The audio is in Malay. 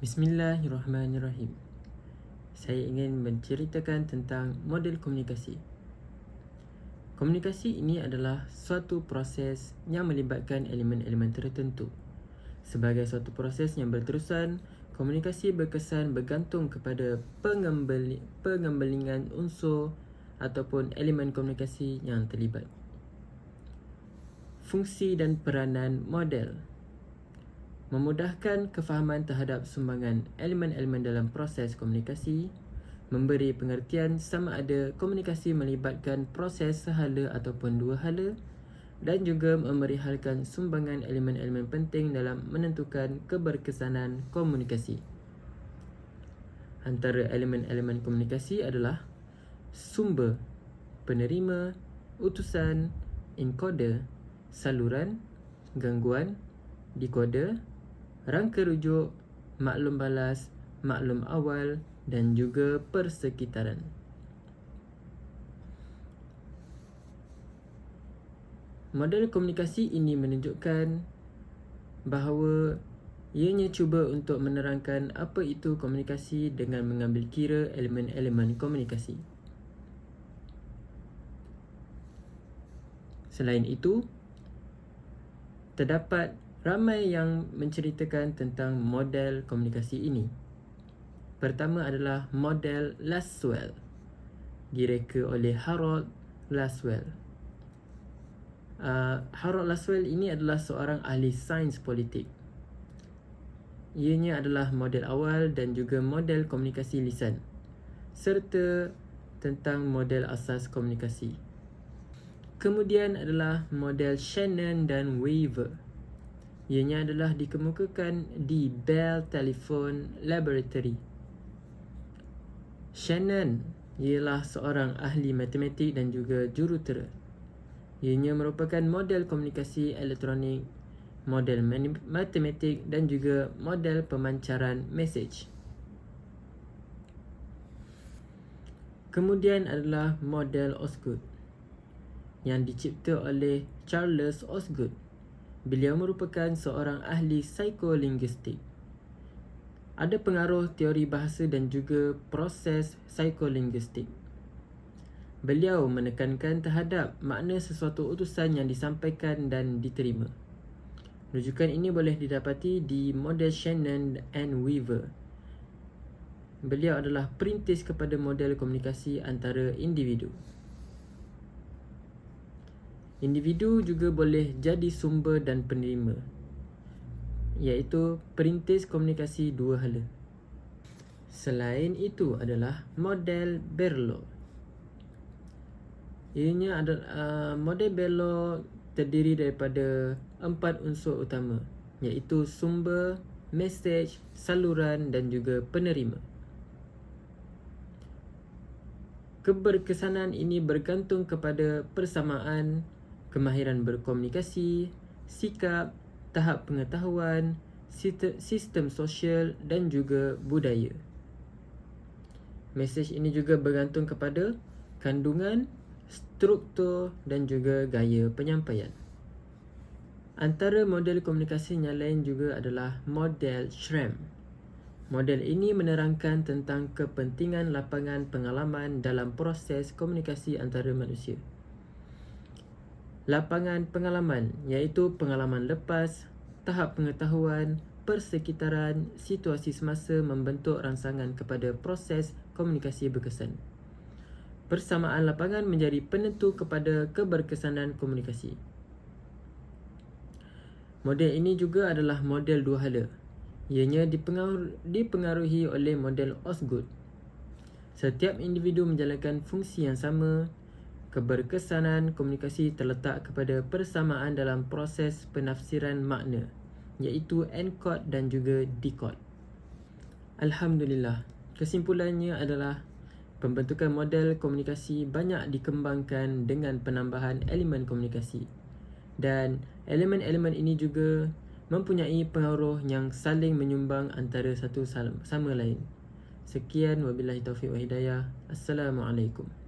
Bismillahirrahmanirrahim. Saya ingin menceritakan tentang model komunikasi. Komunikasi ini adalah suatu proses yang melibatkan elemen-elemen tertentu. Sebagai suatu proses yang berterusan, komunikasi berkesan bergantung kepada pengembelingan unsur ataupun elemen komunikasi yang terlibat. Fungsi dan peranan model memudahkan kefahaman terhadap sumbangan elemen-elemen dalam proses komunikasi, memberi pengertian sama ada komunikasi melibatkan proses sehala ataupun dua hala, dan juga memerihalkan sumbangan elemen-elemen penting dalam menentukan keberkesanan komunikasi. Antara elemen-elemen komunikasi adalah sumber, penerima, utusan, encoder, saluran, gangguan, decoder, rangka rujuk, maklum balas, maklum awal dan juga persekitaran. Model komunikasi ini menunjukkan bahawa ianya cuba untuk menerangkan apa itu komunikasi dengan mengambil kira elemen-elemen komunikasi. Selain itu, terdapat ramai yang menceritakan tentang model komunikasi ini. Pertama adalah model Lasswell, direka oleh Harold Lasswell. Harold Lasswell ini adalah seorang ahli sains politik. Ianya adalah model awal dan juga model komunikasi lisan, serta tentang model asas komunikasi. Kemudian adalah model Shannon dan Weaver. Ianya adalah dikemukakan di Bell Telephone Laboratory. Shannon ialah seorang ahli matematik dan juga jurutera. Ianya merupakan model komunikasi elektronik, model matematik dan juga model pemancaran mesej. Kemudian adalah model Osgood yang dicipta oleh Charles Osgood. Beliau merupakan seorang ahli psikolinguistik. Ada pengaruh teori bahasa dan juga proses psikolinguistik. Beliau menekankan terhadap makna sesuatu utusan yang disampaikan dan diterima. Rujukan ini boleh didapati di model Shannon and Weaver. Beliau adalah perintis kepada model komunikasi antara individu. Individu juga boleh jadi sumber dan penerima, iaitu perintis komunikasi dua hala. Selain itu adalah model Berlo. Ianya adalah model Berlo terdiri daripada 4 unsur utama, iaitu sumber, mesej, saluran dan juga penerima. Keberkesanan ini bergantung kepada persamaan kemahiran berkomunikasi, sikap, tahap pengetahuan, sistem sosial dan juga budaya. Mesej ini juga bergantung kepada kandungan, struktur dan juga gaya penyampaian. Antara model komunikasi yang lain juga adalah model Schramm. Model ini menerangkan tentang kepentingan lapangan pengalaman dalam proses komunikasi antara manusia. Lapangan pengalaman iaitu pengalaman lepas, tahap pengetahuan, persekitaran, situasi semasa membentuk rangsangan kepada proses komunikasi berkesan. Persamaan lapangan menjadi penentu kepada keberkesanan komunikasi. Model ini juga adalah model dua hala. Ianya dipengaruhi oleh model Osgood. Setiap individu menjalankan fungsi yang sama. Keberkesanan komunikasi terletak kepada persamaan dalam proses penafsiran makna, iaitu encode dan juga decode. Alhamdulillah, kesimpulannya adalah pembentukan model komunikasi banyak dikembangkan dengan penambahan elemen komunikasi, dan elemen-elemen ini juga mempunyai pengaruh yang saling menyumbang antara satu sama lain. Sekian, wabillahi taufiq wa hidayah. Assalamualaikum.